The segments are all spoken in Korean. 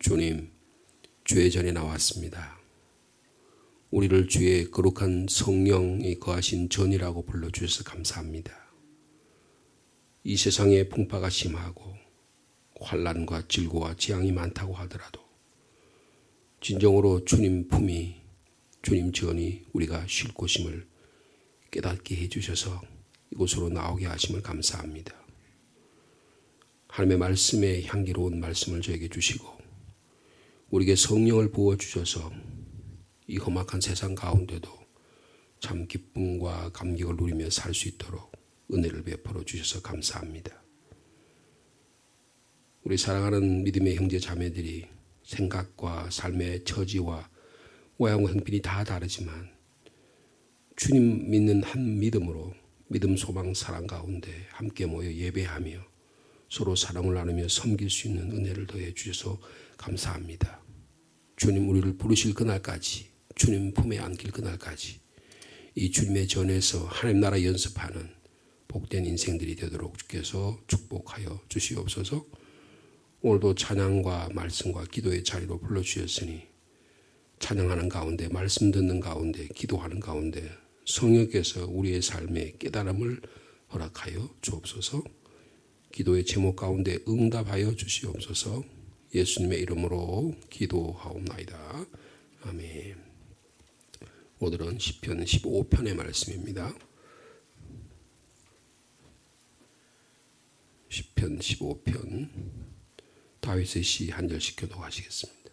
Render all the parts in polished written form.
주님, 주의 전에 나왔습니다. 우리를 주의 거룩한 성령이 거하신 전이라고 불러주셔서 감사합니다. 이 세상에 풍파가 심하고 환난과 질고와 재앙이 많다고 하더라도 진정으로 주님 품이, 주님 전이 우리가 쉴 곳임을 깨닫게 해주셔서 이곳으로 나오게 하심을 감사합니다. 하나님의 말씀에 향기로운 말씀을 저에게 주시고 우리에게 성령을 부어주셔서 이 험악한 세상 가운데도 참 기쁨과 감격을 누리며 살 수 있도록 은혜를 베풀어 주셔서 감사합니다. 우리 사랑하는 믿음의 형제 자매들이 생각과 삶의 처지와 모양과 형편이 다 다르지만 주님 믿는 한 믿음으로 믿음, 소망, 사랑 가운데 함께 모여 예배하며 서로 사랑을 나누며 섬길 수 있는 은혜를 더해 주셔서 감사합니다. 주님 우리를 부르실 그날까지, 주님 품에 안길 그날까지 이 주님의 전에서 하나님 나라 연습하는 복된 인생들이 되도록 주께서 축복하여 주시옵소서. 오늘도 찬양과 말씀과 기도의 자리로 불러주셨으니 찬양하는 가운데, 말씀 듣는 가운데, 기도하는 가운데 성령께서 우리의 삶에 깨달음을 허락하여 주옵소서. 기도의 제목 가운데 응답하여 주시옵소서. 예수님의 이름으로 기도하옵나이다. 아멘. 오늘은 시편 15편의 말씀입니다. 시편 15편 다윗의 시 한 절씩 교독하시겠습니다.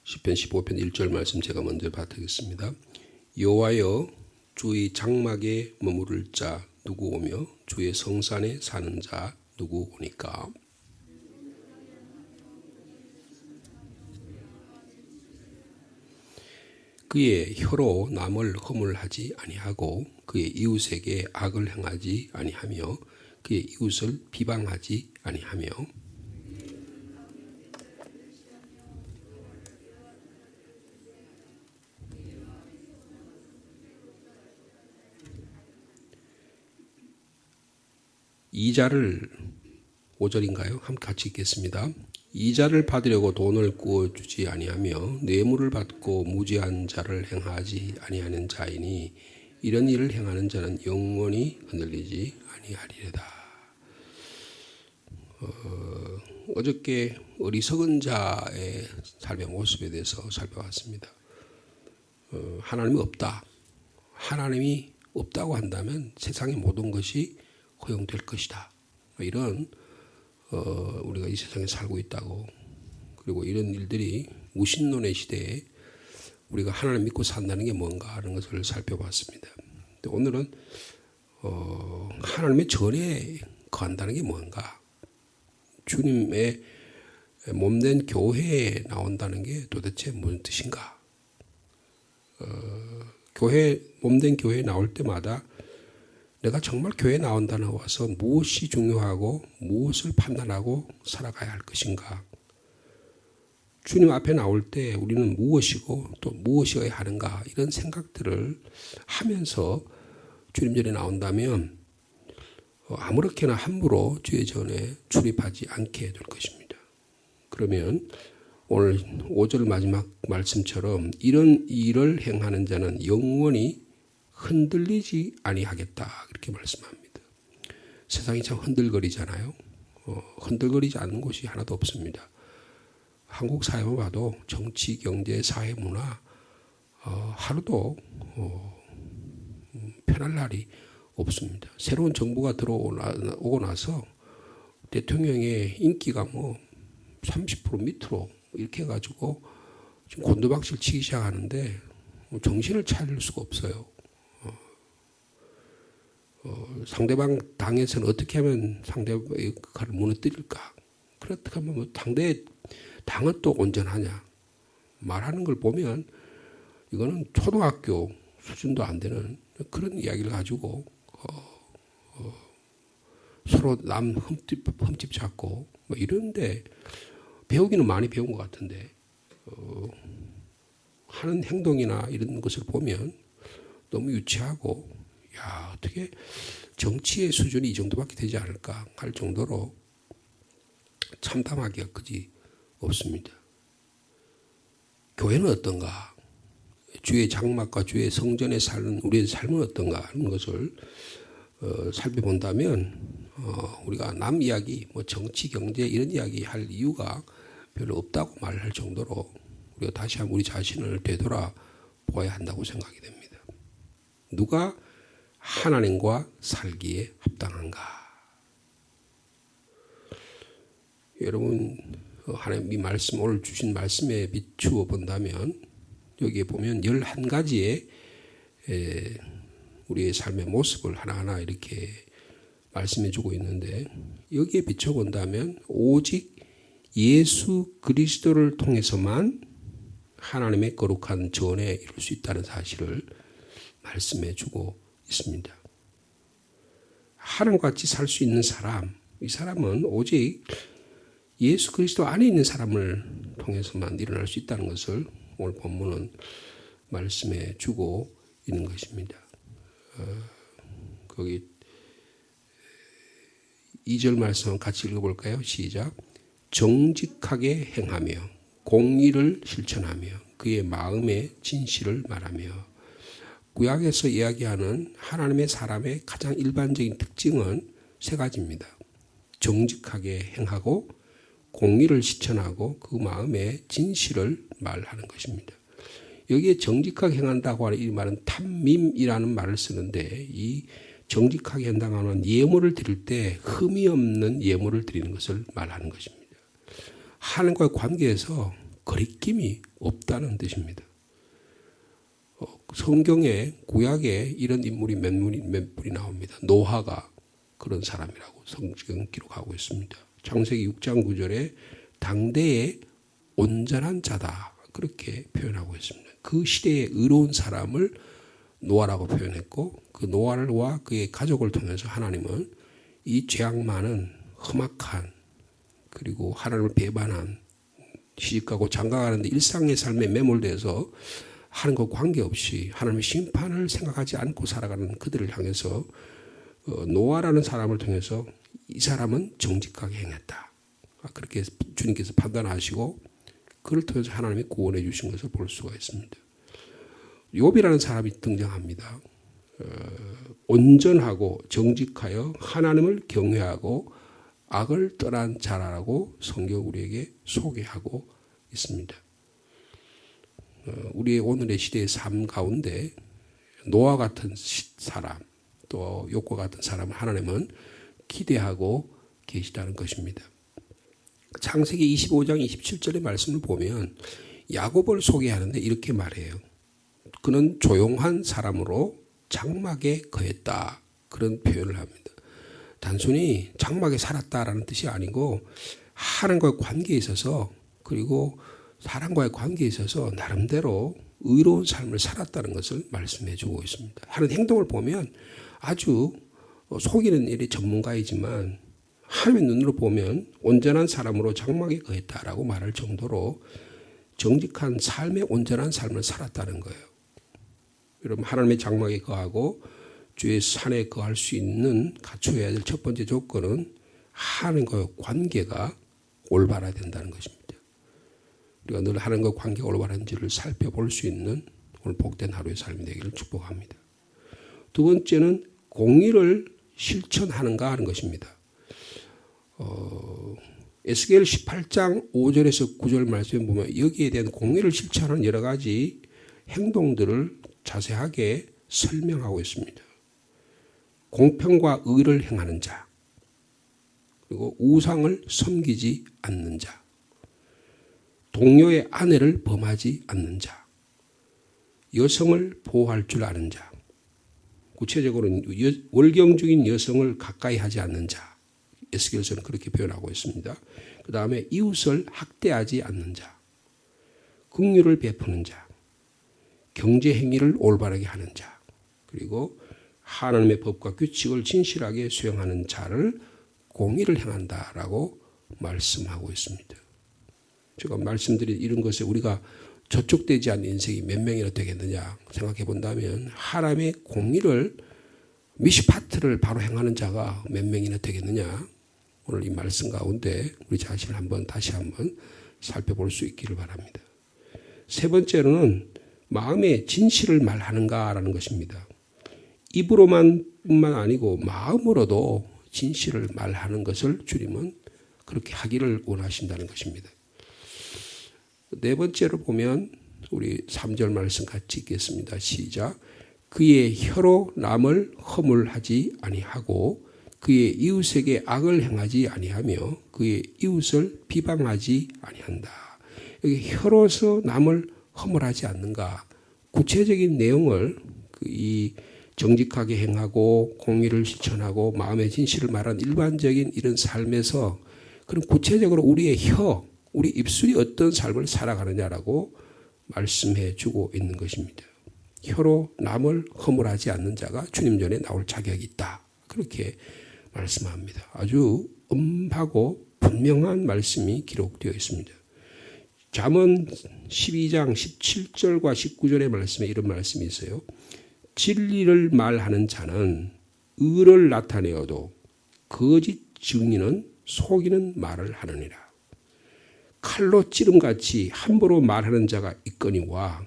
시편 15편 1절 말씀 제가 먼저 받드리겠습니다. 여호와여, 주의 장막에 머무를 자 누구 오며 주의 성산에 사는 자 누구 오니까. 그의 혀로 남을 허물하지 아니하고 그의 이웃에게 악을 행하지 아니하며 그의 이웃을 비방하지 아니하며 이자를 5절인가요? 함께 같이 읽겠습니다. 이자를 받으려고 돈을 구워주지 아니하며 뇌물을 받고 무지한 자를 행하지 아니하는 자이니 이런 일을 행하는 자는 영원히 흔들리지 아니하리로다. 어저께 어리석은 자의 삶의 모습에 대해서 살펴봤습니다. 하나님이 없다. 하나님이 없다고 한다면 세상의 모든 것이 허용될 것이다. 이런 우리가 이 세상에 살고 있다고, 그리고 이런 일들이 무신론의 시대에 우리가 하나님 믿고 산다는 게 뭔가 하는 것을 살펴봤습니다. 오늘은 하나님의 전에 거한다는 게 뭔가, 주님의 몸된 교회에 나온다는 게 도대체 무슨 뜻인가. 몸된 교회에 나올 때마다 내가 정말 교회에 나와서 무엇이 중요하고 무엇을 판단하고 살아가야 할 것인가. 주님 앞에 나올 때 우리는 무엇이고 또 무엇이어야 하는가, 이런 생각들을 하면서 주님 전에 나온다면 아무렇게나 함부로 주의 전에 출입하지 않게 될 것입니다. 그러면 오늘 5절 마지막 말씀처럼 이런 일을 행하는 자는 영원히 흔들리지 아니하겠다, 그렇게 말씀합니다. 세상이 참 흔들거리잖아요. 흔들거리지 않는 곳이 하나도 없습니다. 한국 사회만 봐도 정치, 경제, 사회, 문화 하루도 편할 날이 없습니다. 새로운 정부가 들어오고 나서 대통령의 인기가 30% 밑으로 이렇게 해가지고 지금 곤두박질 치기 시작하는데 정신을 차릴 수가 없어요. 상대방 당에서는 어떻게 하면 상대방의 칼을 무너뜨릴까? 그렇게 하면 상대 당은 또 온전하냐? 말하는 걸 보면 이거는 초등학교 수준도 안 되는 그런 이야기를 가지고 서로 남 흠집 잡고 이런데 배우기는 많이 배운 것 같은데 하는 행동이나 이런 것을 보면 너무 유치하고 야 어떻게 정치의 수준이 이 정도밖에 되지 않을까 할 정도로 참담하기가 그지 없습니다. 교회는 어떤가? 주의 장막과 주의 성전에 사는 우리의 삶은 어떤가 하는 것을 살펴본다면 우리가 남 이야기, 뭐 정치, 경제 이런 이야기 할 이유가 별로 없다고 말할 정도로 우리가 다시 한번 우리 자신을 되돌아 보아야 한다고 생각이 됩니다. 누가 하나님과 살기에 합당한가? 여러분 하나님 이 말씀 오늘 주신 말씀에 비추어 본다면 여기에 보면 11가지의 우리의 삶의 모습을 하나하나 이렇게 말씀해 주고 있는데 여기에 비춰 본다면 오직 예수 그리스도를 통해서만 하나님의 거룩한 전에 이룰 수 있다는 사실을 말씀해 주고 있습니다. 하나님과 같이 살 수 있는 사람, 이 사람은 오직 예수 그리스도 안에 있는 사람을 통해서만 일어날 수 있다는 것을 오늘 본문은 말씀해 주고 있는 것입니다. 거기 2절 말씀 같이 읽어볼까요? 시작. 정직하게 행하며 공의를 실천하며 그의 마음의 진실을 말하며. 구약에서 이야기하는 하나님의 사람의 가장 일반적인 특징은 3가지입니다. 정직하게 행하고 공의를 실천하고 그 마음의 진실을 말하는 것입니다. 여기에 정직하게 행한다고 하는 이 말은 탐밈이라는 말을 쓰는데 이 정직하게 한다고 하는 예물을 드릴 때 흠이 없는 예물을 드리는 것을 말하는 것입니다. 하나님과의 관계에서 거리낌이 없다는 뜻입니다. 성경에 구약에 이런 인물이 몇 분이 나옵니다. 노아가 그런 사람이라고 성경 기록하고 있습니다. 창세기 6장 9절에 당대의 온전한 자다 그렇게 표현하고 있습니다. 그 시대의 의로운 사람을 노아라고 표현했고 그 노아와 그의 가족을 통해서 하나님은 이 죄악 많은 험악한 그리고 하나님을 배반한 시집가고 장가가는데 일상의 삶에 매몰돼서 하나님과 관계없이 하나님의 심판을 생각하지 않고 살아가는 그들을 향해서 노아라는 사람을 통해서 이 사람은 정직하게 행했다. 그렇게 주님께서 판단하시고 그를 통해서 하나님이 구원해 주신 것을 볼 수가 있습니다. 욥이라는 사람이 등장합니다. 온전하고 정직하여 하나님을 경외하고 악을 떠난 자라고 성경 우리에게 소개하고 있습니다. 우리의 오늘의 시대의 삶 가운데 노아 같은 사람 또 욥과 같은 사람을 하나님은 기대하고 계시다는 것입니다. 창세기 25장 27절의 말씀을 보면 야곱을 소개하는데 이렇게 말해요. 그는 조용한 사람으로 장막에 거했다. 그런 표현을 합니다. 단순히 장막에 살았다라는 뜻이 아니고 하나님과의 관계에 있어서 그리고 사람과의 관계에 있어서 나름대로 의로운 삶을 살았다는 것을 말씀해 주고 있습니다. 하는 행동을 보면 아주 속이는 일의 전문가이지만 하나님의 눈으로 보면 온전한 사람으로 장막에 거했다라고 말할 정도로 정직한 삶의 온전한 삶을 살았다는 거예요. 여러분 하나님의 장막에 거하고 주의 산에 거할 수 있는 갖춰야 될 첫 번째 조건은 하나님과의 관계가 올바라야 된다는 것입니다. 우리가 늘 하나님과 관계가 올바른지를 살펴볼 수 있는 오늘 복된 하루의 삶이 되기를 축복합니다. 두 번째는 공의를 실천하는가 하는 것입니다. 에스겔 18장 5절에서 9절 말씀에 보면 여기에 대한 공의를 실천하는 여러 가지 행동들을 자세하게 설명하고 있습니다. 공평과 의를 행하는 자, 그리고 우상을 섬기지 않는 자, 동료의 아내를 범하지 않는 자, 여성을 보호할 줄 아는 자, 구체적으로는 월경적인 여성을 가까이 하지 않는 자, 에스겔서는 그렇게 표현하고 있습니다. 그 다음에 이웃을 학대하지 않는 자, 긍휼을 베푸는 자, 경제 행위를 올바르게 하는 자, 그리고 하나님의 법과 규칙을 진실하게 수행하는 자를 공의를 행한다라고 말씀하고 있습니다. 제가 말씀드린 이런 것에 우리가 저촉되지 않는 인생이 몇 명이나 되겠느냐 생각해 본다면 하나님의 공의를 미시파트를 바로 행하는 자가 몇 명이나 되겠느냐. 오늘 이 말씀 가운데 우리 자신을 다시 한번 살펴볼 수 있기를 바랍니다. 세 번째로는 마음의 진실을 말하는가라는 것입니다. 입으로만 뿐만 아니고 마음으로도 진실을 말하는 것을 주님은 그렇게 하기를 원하신다는 것입니다. 네 번째로 보면 우리 3절 말씀 같이 읽겠습니다. 시작. 그의 혀로 남을 허물하지 아니하고 그의 이웃에게 악을 행하지 아니하며 그의 이웃을 비방하지 아니한다. 여기 혀로서 남을 허물하지 않는가. 구체적인 내용을 이 정직하게 행하고 공의를 실천하고 마음의 진실을 말하는 일반적인 이런 삶에서 그런 구체적으로 우리의 혀, 우리 입술이 어떤 삶을 살아가느냐라고 말씀해 주고 있는 것입니다. 혀로 남을 허물하지 않는 자가 주님 전에 나올 자격이 있다. 그렇게 말씀합니다. 아주 엄하고 분명한 말씀이 기록되어 있습니다. 잠언 12장 17절과 19절의 말씀에 이런 말씀이 있어요. 진리를 말하는 자는 의를 나타내어도 거짓 증인은 속이는 말을 하느니라. 칼로 찌름같이 함부로 말하는 자가 있거니와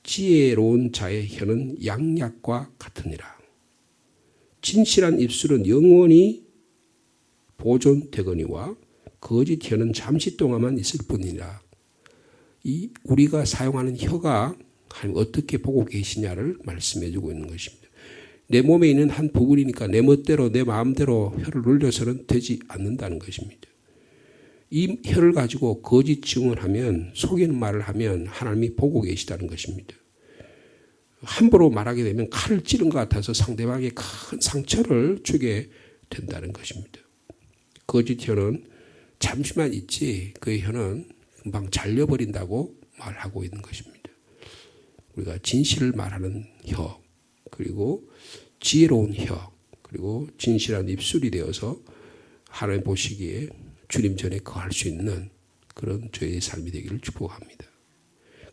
지혜로운 자의 혀는 양약과 같으니라. 진실한 입술은 영원히 보존되거니와 거짓 혀는 잠시 동안만 있을 뿐이라. 이 우리가 사용하는 혀가 하나님 어떻게 보고 계시냐를 말씀해 주고 있는 것입니다. 내 몸에 있는 한 부분이니까 내 멋대로 내 마음대로 혀를 눌려서는 되지 않는다는 것입니다. 이 혀를 가지고 거짓 증언을 하면 속이는 말을 하면 하나님이 보고 계시다는 것입니다. 함부로 말하게 되면 칼을 찌른 것 같아서 상대방에게 큰 상처를 주게 된다는 것입니다. 거짓 혀는 잠시만 있지 그의 혀는 금방 잘려버린다고 말하고 있는 것입니다. 우리가 진실을 말하는 혀, 그리고 지혜로운 혀, 그리고 진실한 입술이 되어서 하나님 보시기에 주님 전에 거할 수 있는 그런 저의 삶이 되기를 축복합니다.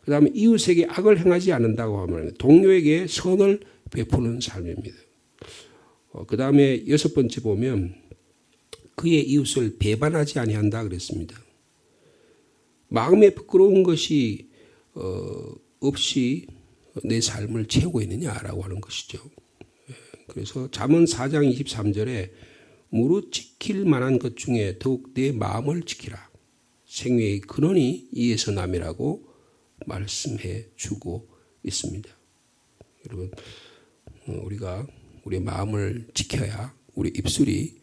그 다음에 이웃에게 악을 행하지 않는다고 하면 동료에게 선을 베푸는 삶입니다. 그 다음에 6번째 보면 그의 이웃을 배반하지 아니한다 그랬습니다. 마음에 부끄러운 것이 없이 내 삶을 채우고 있느냐라고 하는 것이죠. 그래서 잠언 4장 23절에 무릇 지킬 만한 것 중에 더욱 내 마음을 지키라. 생명의 근원이 이에서 남이라고 말씀해 주고 있습니다. 여러분, 우리가 우리의 마음을 지켜야 우리 입술이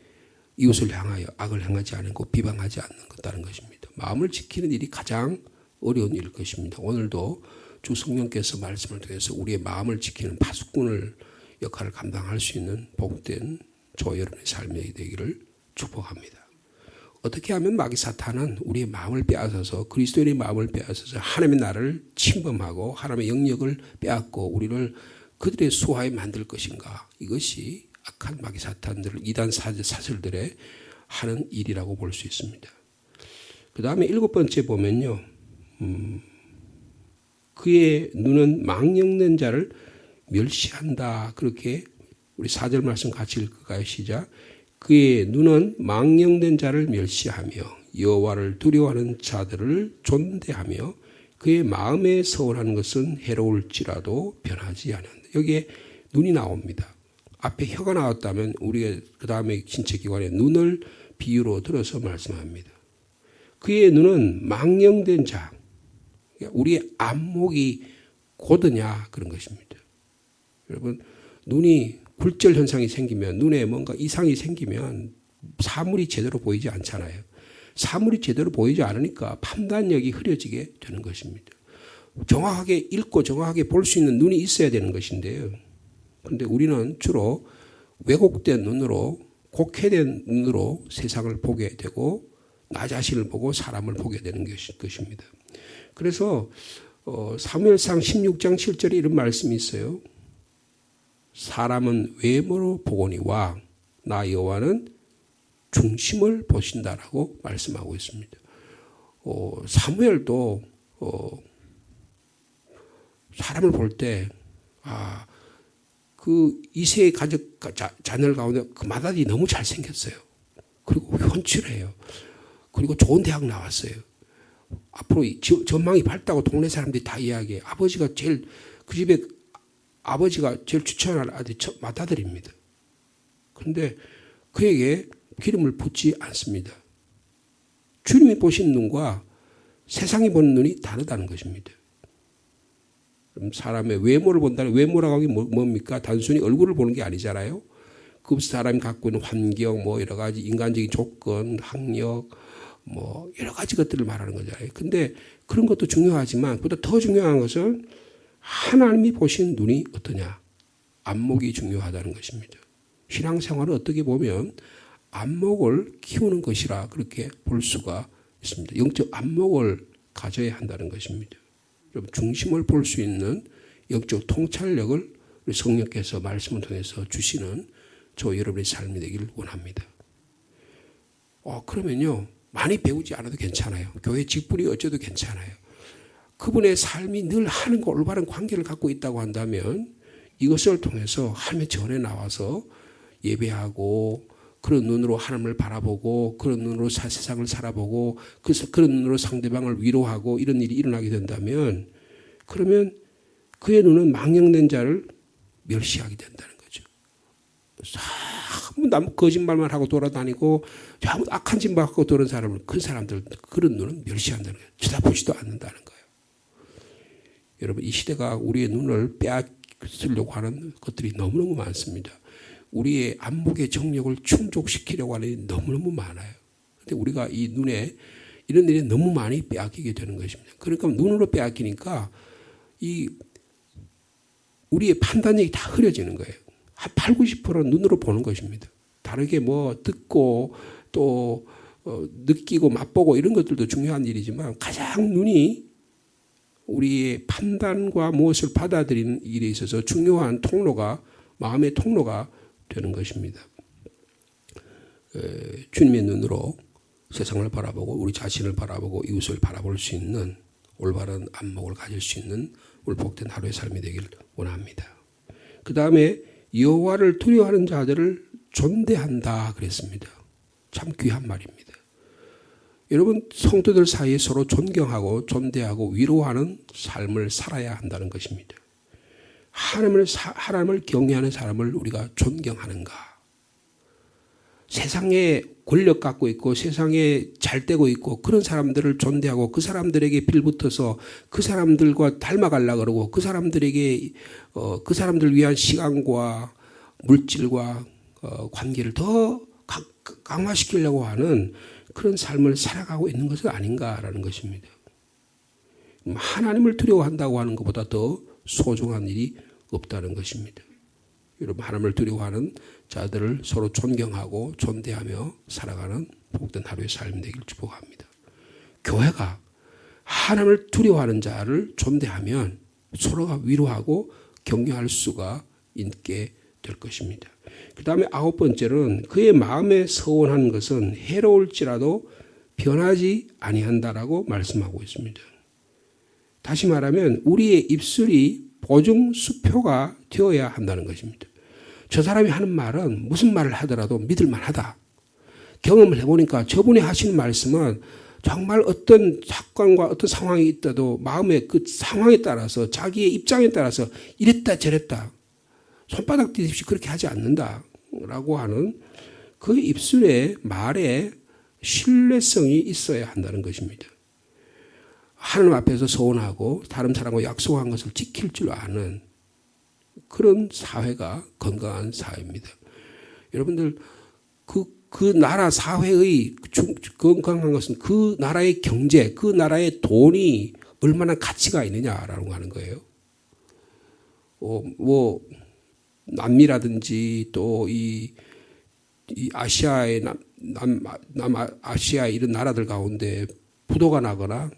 이웃을 향하여 악을 행하지 않고 비방하지 않는 것다는 것입니다. 마음을 지키는 일이 가장 어려운 일일 것입니다. 오늘도 주 성령께서 말씀을 통해서 우리의 마음을 지키는 파수꾼을 역할을 감당할 수 있는 복된 저 여러분의 삶이 되기를 축복합니다. 어떻게 하면 마귀 사탄은 우리의 마음을 빼앗아서 그리스도인의 마음을 빼앗아서 하나님의 나라를 침범하고 하나님의 영역을 빼앗고 우리를 그들의 수하에 만들 것인가. 이것이 악한 마귀 사탄들을 이단 사슬들의 하는 일이라고 볼 수 있습니다. 그 다음에 7번째 보면요. 그의 눈은 망령된 자를 멸시한다. 그렇게 우리 4절 말씀 같이 읽을까요? 시작. 그의 눈은 망령된 자를 멸시하며 여호와를 두려워하는 자들을 존대하며 그의 마음에 서운한 것은 해로울지라도 변하지 않는다. 여기에 눈이 나옵니다. 앞에 혀가 나왔다면 우리가 그 다음에 신체기관에 눈을 비유로 들어서 말씀합니다. 그의 눈은 망령된 자, 우리의 안목이 고드냐 그런 것입니다. 여러분, 눈이 굴절 현상이 생기면 눈에 뭔가 이상이 생기면 사물이 제대로 보이지 않잖아요. 사물이 제대로 보이지 않으니까 판단력이 흐려지게 되는 것입니다. 정확하게 읽고 정확하게 볼 수 있는 눈이 있어야 되는 것인데요. 그런데 우리는 주로 왜곡된 눈으로 곡해된 눈으로 세상을 보게 되고 나 자신을 보고 사람을 보게 되는 것입니다. 그래서 사무엘상 16장 7절에 이런 말씀이 있어요. 사람은 외모로 보거니와 나 여호와는 중심을 보신다라고 말씀하고 있습니다. 사무엘도 사람을 볼 때, 그 이세의 가족, 자녀 가운데 그 맏아들이 너무 잘생겼어요. 그리고 현출해요. 그리고 좋은 대학 나왔어요. 앞으로 전망이 밝다고 동네 사람들이 다 이야기해요. 아버지가 제일, 그 집에 아버지가 제일 추천하는 아들이 맏아들입니다. 그런데 그에게 기름을 붓지 않습니다. 주님이 보신 눈과 세상이 보는 눈이 다르다는 것입니다. 그럼 사람의 외모를 본다는, 외모라고 하기 뭡니까? 단순히 얼굴을 보는 게 아니잖아요. 그 사람이 갖고 있는 환경, 뭐 여러 가지 인간적인 조건, 학력, 뭐 여러 가지 것들을 말하는 거잖아요. 근데 그런 것도 중요하지만 그보다 더 중요한 것은 하나님이 보신 눈이 어떠냐? 안목이 중요하다는 것입니다. 신앙생활은 어떻게 보면 안목을 키우는 것이라 그렇게 볼 수가 있습니다. 영적 안목을 가져야 한다는 것입니다. 여러분, 중심을 볼 수 있는 영적 통찰력을 우리 성령께서 말씀을 통해서 주시는 저 여러분의 삶이 되기를 원합니다. 그러면요, 많이 배우지 않아도 괜찮아요. 교회 직분이 어쩌도 괜찮아요. 그분의 삶이 늘 하나님과 올바른 관계를 갖고 있다고 한다면 이것을 통해서 하나님의 전에 나와서 예배하고 그런 눈으로 하나님을 바라보고 그런 눈으로 세상을 살아보고 그런 눈으로 상대방을 위로하고 이런 일이 일어나게 된다면 그러면 그의 눈은 망령된 자를 멸시하게 된다는 거죠. 아무 거짓말만 하고 돌아다니고 아무 악한 짓만 하고 돌아오는 사람을 그 사람들 그런 눈은 멸시한다는 거예요. 쳐다보지도 않는다는 거예요. 여러분, 이 시대가 우리의 눈을 빼앗으려고 하는 것들이 너무너무 많습니다. 우리의 안목의 정력을 충족시키려고 하는 일이 너무너무 많아요. 그런데 우리가 이 눈에 이런 일이 너무 많이 빼앗기게 되는 것입니다. 그러니까 눈으로 빼앗기니까 우리의 판단력이 다 흐려지는 거예요. 한 80, 90%는 눈으로 보는 것입니다. 다르게 뭐 듣고 또 느끼고 맛보고 이런 것들도 중요한 일이지만 가장 눈이 우리의 판단과 무엇을 받아들이는 일에 있어서 중요한 통로가 마음의 통로가 되는 것입니다. 주님의 눈으로 세상을 바라보고 우리 자신을 바라보고 이웃을 바라볼 수 있는 올바른 안목을 가질 수 있는 우리 복된 하루의 삶이 되기를 원합니다. 그 다음에 여호와를 두려워하는 자들을 존대한다 그랬습니다. 참 귀한 말입니다. 여러분, 성도들 사이에 서로 존경하고 존대하고 위로하는 삶을 살아야 한다는 것입니다. 하나님을 경외하는 사람을 우리가 존경하는가? 세상에 권력 갖고 있고 세상에 잘 되고 있고 그런 사람들을 존대하고 그 사람들에게 빌붙어서 그 사람들과 닮아가려고 그러고 그 사람들에게 그 사람들을 위한 시간과 물질과 관계를 더 강화시키려고 하는 그런 삶을 살아가고 있는 것은 아닌가라는 것입니다. 하나님을 두려워한다고 하는 것보다 더 소중한 일이 없다는 것입니다. 여러분, 하나님을 두려워하는 자들을 서로 존경하고 존대하며 살아가는 복된 하루의 삶이 되길 축복합니다. 교회가 하나님을 두려워하는 자를 존대하면 서로가 위로하고 격려할 수가 있게 될 것입니다. 그 다음에 9번째는 그의 마음에 서원한 것은 해로울지라도 변하지 아니한다라고 말씀하고 있습니다. 다시 말하면 우리의 입술이 보증 수표가 되어야 한다는 것입니다. 저 사람이 하는 말은 무슨 말을 하더라도 믿을만하다. 경험을 해보니까 저분이 하시는 말씀은 정말 어떤 사건과 어떤 상황이 있다도 마음의 그 상황에 따라서 자기의 입장에 따라서 이랬다 저랬다 손바닥 뒤집시 그렇게 하지 않는다라고 하는 그 입술의 말에 신뢰성이 있어야 한다는 것입니다. 하나님 앞에서 서원하고 다른 사람과 약속한 것을 지킬 줄 아는 그런 사회가 건강한 사회입니다. 여러분들 그 나라 사회의 건강한 것은 그 나라의 경제, 그 나라의 돈이 얼마나 가치가 있느냐라고 하는 거예요. 뭐 남미라든지 또 이 아시아의 남아시아 이런 나라들 가운데 부도가 나거나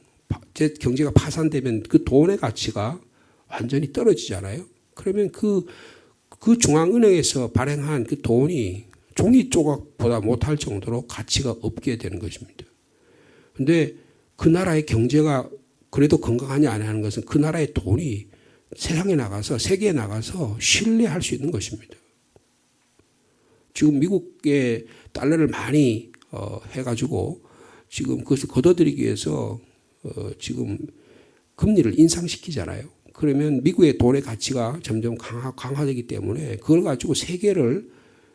제 경제가 파산되면 그 돈의 가치가 완전히 떨어지잖아요. 그러면 그 중앙은행에서 발행한 그 돈이 종이 조각보다 못할 정도로 가치가 없게 되는 것입니다. 그런데 그 나라의 경제가 그래도 건강하냐 안 하는 것은 그 나라의 돈이 세상에 나가서 세계에 나가서 신뢰할 수 있는 것입니다. 지금 미국의 달러를 많이 해가지고 지금 그것을 걷어들이기 위해서 지금 금리를 인상시키잖아요. 그러면 미국의 돈의 가치가 점점 강화되기 때문에 그걸 가지고 세계를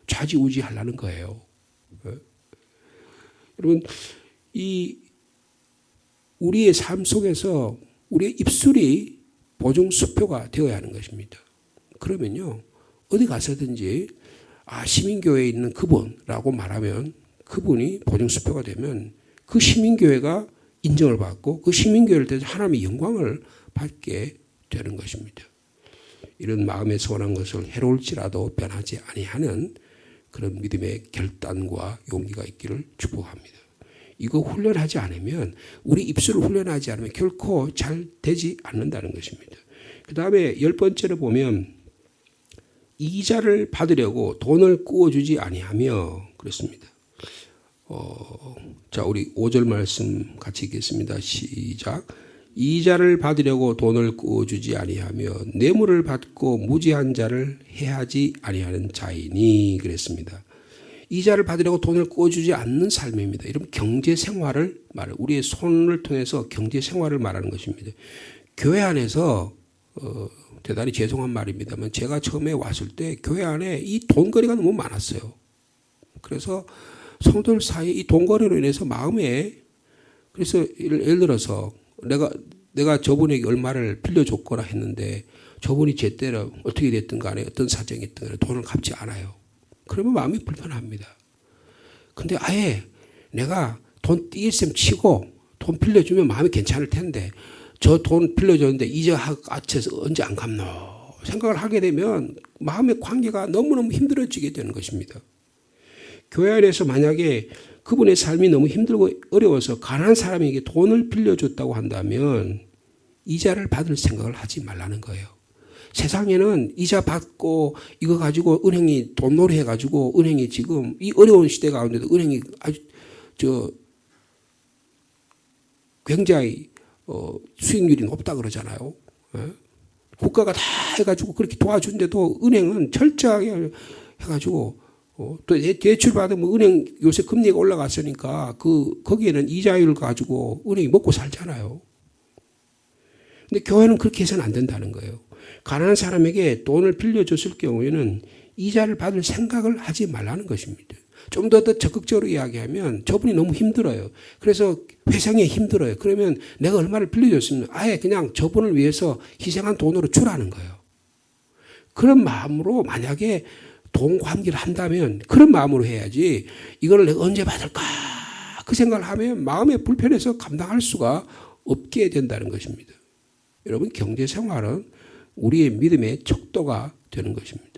좌지우지하려는 거예요. 여러분, 우리의 삶 속에서 우리의 입술이 보증수표가 되어야 하는 것입니다. 그러면요, 어디 가서든지 시민교회에 있는 그분라고 말하면 그분이 보증수표가 되면 그 시민교회가 인정을 받고 그 시민교회를 통해서 하나님의 영광을 받게 되는 것입니다. 이런 마음에 소원한 것을 해로울지라도 변하지 아니하는 그런 믿음의 결단과 용기가 있기를 축복합니다. 이거 훈련하지 않으면 우리 입술을 훈련하지 않으면 결코 잘 되지 않는다는 것입니다. 그 다음에 10번째로 보면 이자를 받으려고 돈을 꾸어주지 아니하며 그렇습니다. 자, 우리 5절 말씀 같이 읽겠습니다. 시작. 이자를 받으려고 돈을 꾸어주지 아니하며 뇌물을 받고 무지한 자를 해하지 아니하는 자이니 그랬습니다. 이자를 받으려고 돈을 꾸어주지 않는 삶입니다. 이런 경제생활을 우리의 손을 통해서 경제생활을 말하는 것입니다. 교회 안에서 대단히 죄송한 말입니다만 제가 처음에 왔을 때 교회 안에 이 돈거리가 너무 많았어요. 그래서 성도들 사이에 이 돈거리로 인해서 마음에 그래서 예를 들어서 내가 저분에게 얼마를 빌려줬거나 했는데 저분이 제때로 어떻게 됐든 간에 어떤 사정이 있든 간에 돈을 갚지 않아요. 그러면 마음이 불편합니다. 근데 아예 내가 돈 띄있음 치고 돈 빌려주면 마음이 괜찮을 텐데 저 돈 빌려줬는데 이자 합쳐서 언제 안 갚노 생각을 하게 되면 마음의 관계가 너무너무 힘들어지게 되는 것입니다. 교회 안에서 만약에 그분의 삶이 너무 힘들고 어려워서 가난한 사람에게 돈을 빌려줬다고 한다면 이자를 받을 생각을 하지 말라는 거예요. 세상에는 이자 받고 이거 가지고 은행이 돈놀이 해가지고 은행이 지금 이 어려운 시대 가운데도 은행이 아주 굉장히 수익률이 높다 그러잖아요. 국가가 다 해가지고 그렇게 도와준데도 은행은 철저하게 해가지고 또 대출 받으면 은행 요새 금리가 올라갔으니까 거기에는 이자율을 가지고 은행이 먹고 살잖아요. 근데 교회는 그렇게 해서는 안 된다는 거예요. 가난한 사람에게 돈을 빌려줬을 경우에는 이자를 받을 생각을 하지 말라는 것입니다. 좀 더 적극적으로 이야기하면 저분이 너무 힘들어요. 그래서 회생에 힘들어요. 그러면 내가 얼마를 빌려줬으면 아예 그냥 저분을 위해서 희생한 돈으로 주라는 거예요. 그런 마음으로 만약에 돈 관계를 한다면 그런 마음으로 해야지 이걸 내가 언제 받을까 그 생각을 하면 마음에 불편해서 감당할 수가 없게 된다는 것입니다. 여러분 경제생활은 우리의 믿음의 척도가 되는 것입니다.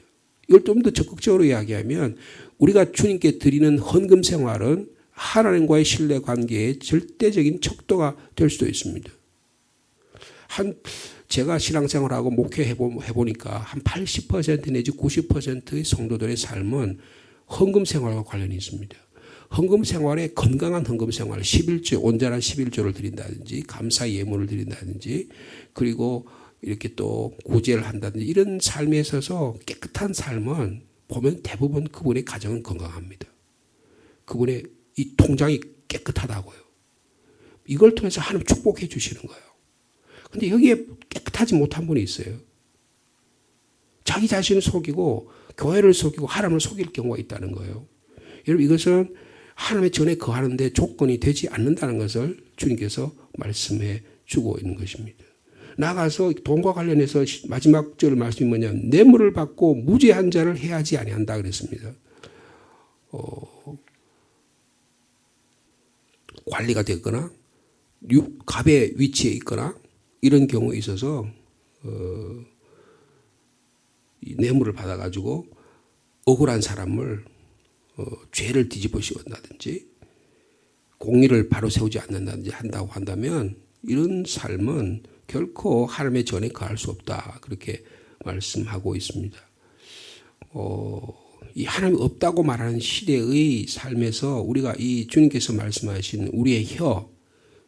이걸 좀 더 적극적으로 이야기하면 우리가 주님께 드리는 헌금 생활은 하나님과의 신뢰 관계의 절대적인 척도가 될 수도 있습니다. 제가 신앙생활하고 목회해보니까 한 80% 내지 90%의 성도들의 삶은 헌금 생활과 관련이 있습니다. 헌금 생활에 건강한 헌금 생활, 11조, 온전한 11조를 드린다든지 감사 예물을 드린다든지 그리고 이렇게 또 구제를 한다든지 이런 삶에 있어서 깨끗한 삶은 보면 대부분 그분의 가정은 건강합니다. 그분의 이 통장이 깨끗하다고요. 이걸 통해서 하나님 축복해 주시는 거예요. 근데 여기에 깨끗하지 못한 분이 있어요. 자기 자신을 속이고 교회를 속이고 하나님을 속일 경우가 있다는 거예요. 여러분 이것은 하나님의 전에 거하는데 조건이 되지 않는다는 것을 주님께서 말씀해 주고 있는 것입니다. 나가서 돈과 관련해서 마지막 절 말씀이 뭐냐면 뇌물을 받고 무죄한 자를 해하지 아니한다 그랬습니다. 관리가 되거나 갑의 위치에 있거나 이런 경우에 있어서 뇌물을 받아가지고 억울한 사람을 죄를 뒤집어 씌운다든지 공의를 바로 세우지 않는다든지 한다고 한다면 이런 삶은 결코 하나님의 전에 거할 수 없다 그렇게 말씀하고 있습니다. 이 하나님이 없다고 말하는 시대의 삶에서 우리가 이 주님께서 말씀하신 우리의 혀,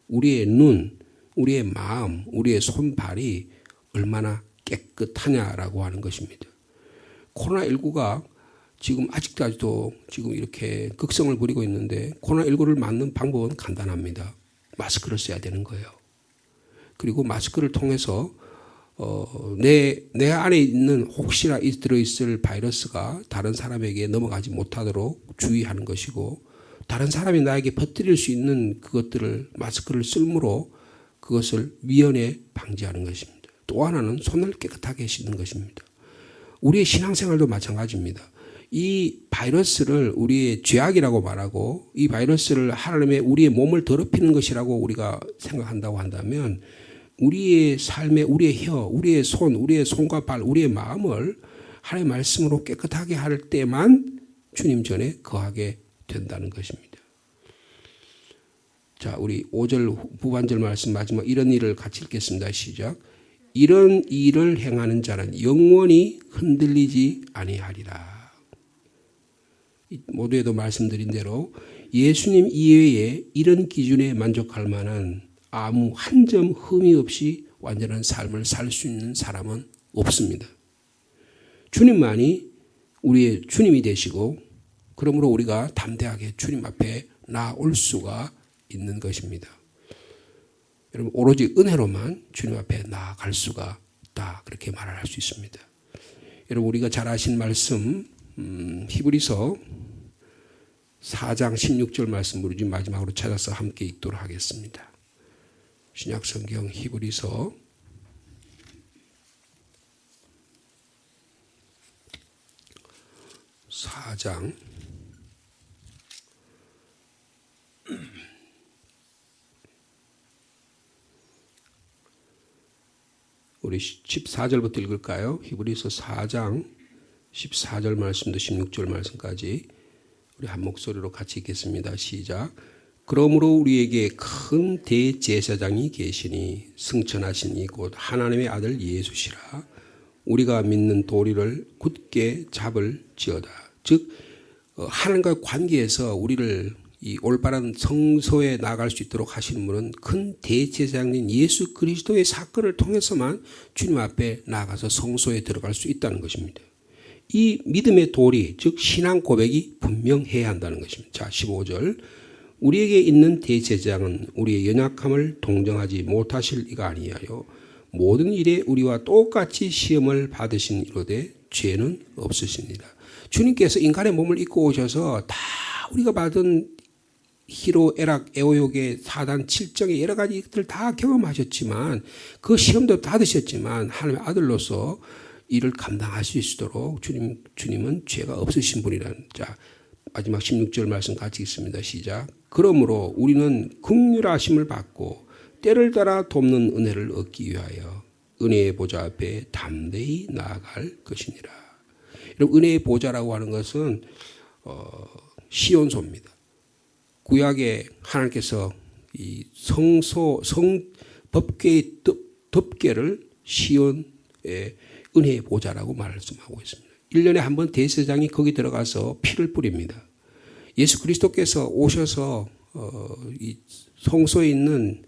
우리의 눈, 우리의 마음, 우리의 손발이 얼마나 깨끗하냐라고 하는 것입니다. 코로나19가 지금 아직까지도 지금 이렇게 극성을 부리고 있는데 코로나19를 막는 방법은 간단합니다. 마스크를 써야 되는 거예요. 그리고 마스크를 통해서 내 안에 있는 혹시나 들어있을 바이러스가 다른 사람에게 넘어가지 못하도록 주의하는 것이고, 다른 사람이 나에게 퍼뜨릴 수 있는 그것들을 마스크를 쓸므로 그것을 미연에 방지하는 것입니다. 또 하나는 손을 깨끗하게 씻는 것입니다. 우리의 신앙생활도 마찬가지입니다. 이 바이러스를 우리의 죄악이라고 말하고 이 바이러스를 하나님의 우리의 몸을 더럽히는 것이라고 우리가 생각한다고 한다면, 우리의 삶에 우리의 혀, 우리의 손, 우리의 손과 발, 우리의 마음을 하나님의 말씀으로 깨끗하게 할 때만 주님 전에 거하게 된다는 것입니다. 자, 우리 5절 후반절 말씀 마지막 이런 일을 같이 읽겠습니다. 시작. 이런 일을 행하는 자는 영원히 흔들리지 아니하리라. 모두에도 말씀드린 대로 예수님 이외에 이런 기준에 만족할 만한 아무 한 점 흠이 없이 완전한 삶을 살 수 있는 사람은 없습니다. 주님만이 우리의 주님이 되시고, 그러므로 우리가 담대하게 주님 앞에 나올 수가 있는 것입니다. 여러분, 오로지 은혜로만 주님 앞에 나아갈 수가 있다, 그렇게 말을 할 수 있습니다. 여러분, 우리가 잘 아신 말씀 히브리서 4장 16절 말씀 우리 마지막으로 찾아서 함께 읽도록 하겠습니다. 신약성경 히브리서 4장 우리 14절부터 읽을까요? 히브리서 4장 14절 말씀도 16절 말씀까지 우리 한 목소리로 같이 읽겠습니다. 시작. 그러므로 우리에게 큰 대제사장이 계시니 승천하신 이곧 하나님의 아들 예수시라. 우리가 믿는 도리를 굳게 잡을지어다. 즉 하나님과 관계에서 우리를 이 올바른 성소에 나갈 수 있도록 하시는 분은 큰 대제사장인 예수 그리스도의 사건을 통해서만 주님 앞에 나가서 성소에 들어갈 수 있다는 것입니다. 이 믿음의 도리, 즉 신앙 고백이 분명해야 한다는 것입니다. 자, 15절. 우리에게 있는 대제사장은 우리의 연약함을 동정하지 못하실 이가 아니하여 모든 일에 우리와 똑같이 시험을 받으신 이로되 죄는 없으시니라. 주님께서 인간의 몸을 입고 오셔서 다 우리가 받은 희로, 애락, 애호욕의 사단, 칠정의 여러 가지 것들 다 경험하셨지만, 그 시험도 받으셨지만 하나님의 아들로서 이를 감당할 수 있도록 주님은 죄가 없으신 분이라는. 자, 마지막 16절 말씀 같이 읽습니다. 시작. 그러므로 우리는 긍휼하심을 받고 때를 따라 돕는 은혜를 얻기 위하여 은혜의 보좌 앞에 담대히 나아갈 것이니라. 여러분, 은혜의 보좌라고 하는 것은 시온소입니다. 구약에 하나님께서 이 법궤의 덮개를 시온의 은혜의 보좌라고 말씀하고 있습니다. 1년에 한 번 대제사장이 거기 들어가서 피를 뿌립니다. 예수 그리스도께서 오셔서 이 성소에 있는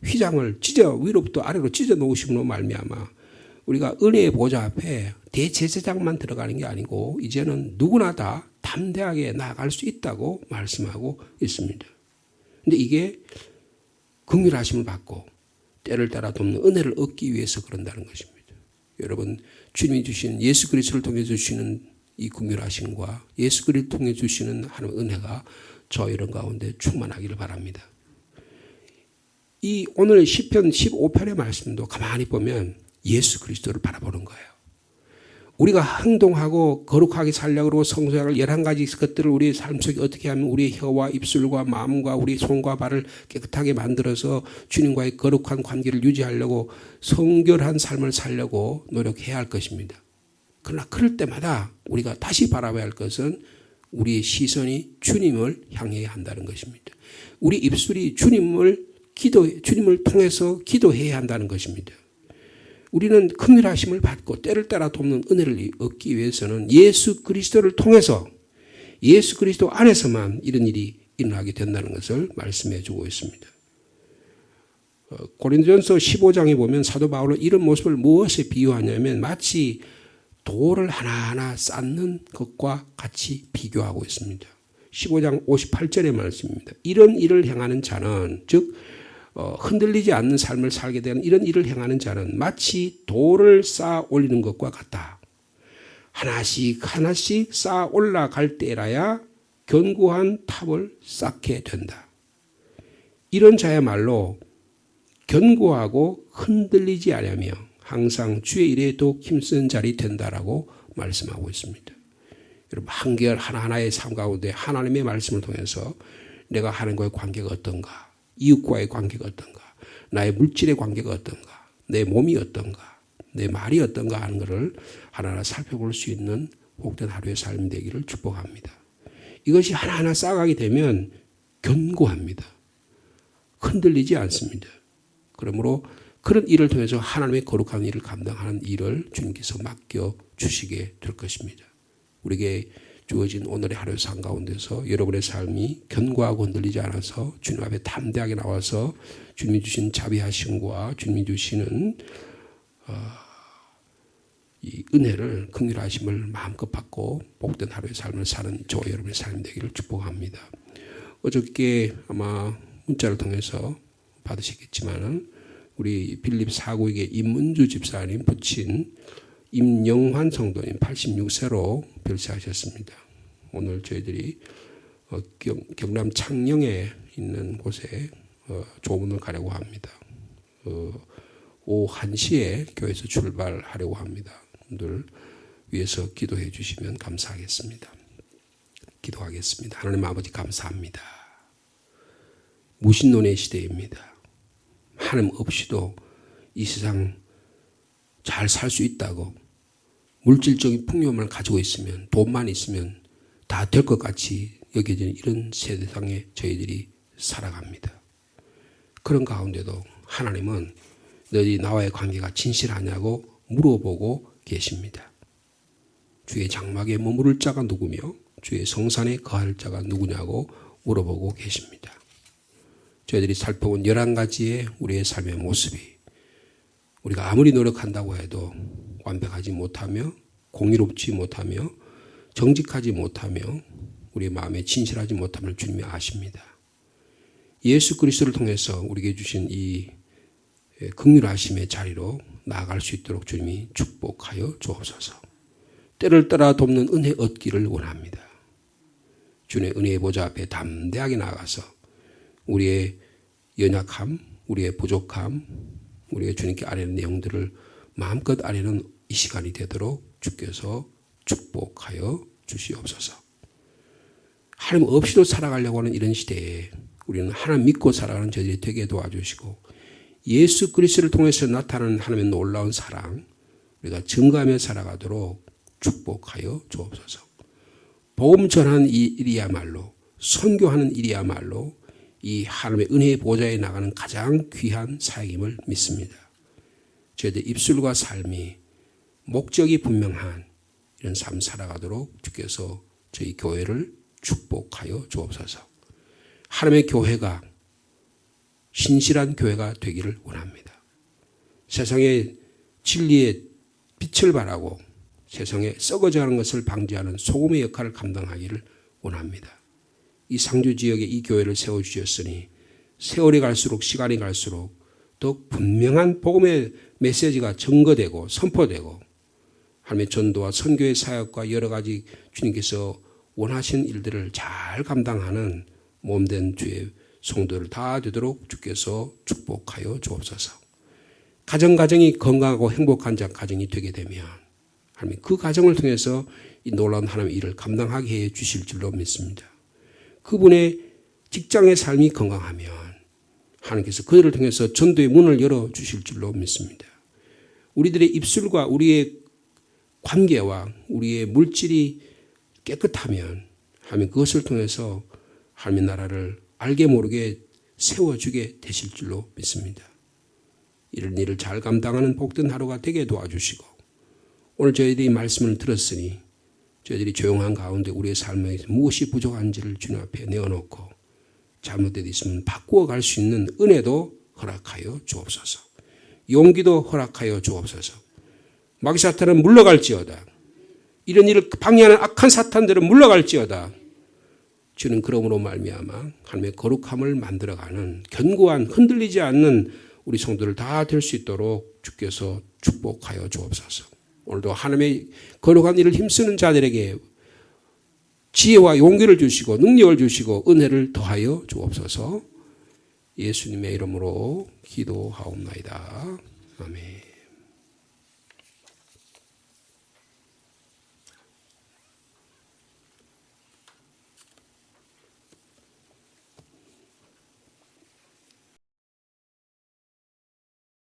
휘장을 위로부터 아래로 찢어 놓으심으로 말미암아 우리가 은혜의 보좌 앞에 대제사장만 들어가는 게 아니고 이제는 누구나 다 담대하게 나아갈 수 있다고 말씀하고 있습니다. 그런데 이게 긍휼하심을 받고 때를 따라 돕는 은혜를 얻기 위해서 그런다는 것입니다. 여러분, 주님이 주신 예수 그리스도를 통해 주시는 이 긍휼하심과 예수 그리스도를 통해 주시는 하나님의 은혜가 저 이런 가운데 충만하기를 바랍니다. 이 오늘 시편 15편의 말씀도 가만히 보면 예수 그리스도를 바라보는 거예요. 우리가 행동하고 거룩하게 살려고 그러고 성소하고 11가지 것들을 우리의 삶 속에 어떻게 하면 우리의 혀와 입술과 마음과 우리 손과 발을 깨끗하게 만들어서 주님과의 거룩한 관계를 유지하려고 성결한 삶을 살려고 노력해야 할 것입니다. 그러나 그럴 때마다 우리가 다시 바라봐야 할 것은 우리의 시선이 주님을 향해야 한다는 것입니다. 우리 입술이 주님을 통해서 기도해야 한다는 것입니다. 우리는 긍휼하심을 받고 때를 따라 돕는 은혜를 얻기 위해서는 예수 그리스도를 통해서 예수 그리스도 안에서만 이런 일이 일어나게 된다는 것을 말씀해 주고 있습니다. 고린도전서 15장에 보면 사도 바울은 이런 모습을 무엇에 비유하냐면 마치 돌을 하나하나 쌓는 것과 같이 비교하고 있습니다. 15장 58절의 말씀입니다. 이런 일을 행하는 자는 즉 흔들리지 않는 삶을 살게 되는 이런 일을 행하는 자는 마치 돌을 쌓아 올리는 것과 같다. 하나씩 하나씩 쌓아 올라갈 때라야 견고한 탑을 쌓게 된다. 이런 자야말로 견고하고 흔들리지 않으며 항상 주의 일에 더욱 힘쓰는 자리 된다라고 말씀하고 있습니다. 여러분 한결 하나하나의 삶 가운데 하나님의 말씀을 통해서 내가 하나님과의 관계가 어떤가, 이웃과의 관계가 어떤가, 나의 물질의 관계가 어떤가, 내 몸이 어떤가, 내 말이 어떤가 하는 것을 하나하나 살펴볼 수 있는 복된 하루의 삶이 되기를 축복합니다. 이것이 하나하나 쌓아가게 되면 견고합니다. 흔들리지 않습니다. 그러므로 그런 일을 통해서 하나님의 거룩한 일을 감당하는 일을 주님께서 맡겨주시게 될 것입니다. 우리에게 주어진 오늘의 하루의 삶 가운데서 여러분의 삶이 견고하고 흔들리지 않아서 주님 앞에 담대하게 나와서 주님이 주신 자비하심과 주님이 주시는 이 은혜를 긍휼하심을 마음껏 받고 복된 하루의 삶을 사는 저와 여러분의 삶이 되기를 축복합니다. 어저께 아마 문자를 통해서 받으시겠지만 우리 빌립 사구에게 임문주 집사님 부친 임영환 성도님 86세로 별세하셨습니다. 오늘 저희들이 경남 창녕에 있는 곳에 조문을 가려고 합니다. 오후 1시에 교회에서 출발하려고 합니다. 늘 위해서 기도해 주시면 감사하겠습니다. 기도하겠습니다. 하나님 아버지 감사합니다. 무신론의 시대입니다. 하나님 없이도 이 세상 잘 살 수 있다고 물질적인 풍요를 가지고 있으면 돈만 있으면 다 될 것 같이 여겨지는 이런 세상에 저희들이 살아갑니다. 그런 가운데도 하나님은 너희 나와의 관계가 진실하냐고 물어보고 계십니다. 주의 장막에 머무를 자가 누구며 주의 성산에 거할 자가 누구냐고 물어보고 계십니다. 저희들이 살펴본 11가지의 우리의 삶의 모습이 우리가 아무리 노력한다고 해도 완벽하지 못하며 공의롭지 못하며 정직하지 못하며 우리의 마음에 진실하지 못함을 주님이 아십니다. 예수 그리스도를 통해서 우리에게 주신 이 긍휼하심의 자리로 나아갈 수 있도록 주님이 축복하여 주옵소서. 때를 따라 돕는 은혜 얻기를 원합니다. 주님의 은혜의 보좌 앞에 담대하게 나아가서 우리의 연약함, 우리의 부족함, 우리의 주님께 아뢰는 내용들을 마음껏 아뢰는 이 시간이 되도록 주께서 축복하여 주시옵소서. 하나님 없이도 살아가려고 하는 이런 시대에 우리는 하나님 믿고 살아가는 저희들이 되게 도와주시고 예수 그리스도를 통해서 나타나는 하나님의 놀라운 사랑 우리가 증거하며 살아가도록 축복하여 주옵소서. 복음 전하는 이 일이야말로 선교하는 일이야말로 이 하나님의 은혜의 보좌에 나가는 가장 귀한 사역임을 믿습니다. 저희들 입술과 삶이 목적이 분명한 이런 삶 살아가도록 주께서 저희 교회를 축복하여 주옵소서. 하나님의 교회가 신실한 교회가 되기를 원합니다. 세상에 진리의 빛을 발하고 세상에 썩어져가는 것을 방지하는 소금의 역할을 감당하기를 원합니다. 이 상주 지역에 이 교회를 세워주셨으니 세월이 갈수록 시간이 갈수록 더 분명한 복음의 메시지가 증거되고 선포되고 하나님의 전도와 선교의 사역과 여러 가지 주님께서 원하신 일들을 잘 감당하는 몸된 주의 성도를 다 되도록 주께서 축복하여 주옵소서. 가정이 건강하고 행복한 가정이 되게 되면 하나님 그 가정을 통해서 이 놀라운 하나님의 일을 감당하게 해 주실 줄로 믿습니다. 그분의 직장의 삶이 건강하면 하나님께서 그들을 통해서 전도의 문을 열어주실 줄로 믿습니다. 우리들의 입술과 우리의 관계와 우리의 물질이 깨끗하면 하나님 그것을 통해서 하나님의 나라를 알게 모르게 세워주게 되실 줄로 믿습니다. 이런 일을 잘 감당하는 복된 하루가 되게 도와주시고 오늘 저희들이 말씀을 들었으니 저희들이 조용한 가운데 우리의 삶에 무엇이 부족한지를 주님 앞에 내어놓고 잘못되어 있으면 바꾸어 갈 수 있는 은혜도 허락하여 주옵소서. 용기도 허락하여 주옵소서. 마귀 사탄은 물러갈지어다. 이런 일을 방해하는 악한 사탄들은 물러갈지어다. 주는 그러므로 말미암아 하나님의 거룩함을 만들어가는 견고한 흔들리지 않는 우리 성도들 다 될 수 있도록 주께서 축복하여 주옵소서. 오늘도 하나님의 거룩한 일을 힘쓰는 자들에게 지혜와 용기를 주시고 능력을 주시고 은혜를 더하여 주옵소서. 예수님의 이름으로 기도하옵나이다. 아멘.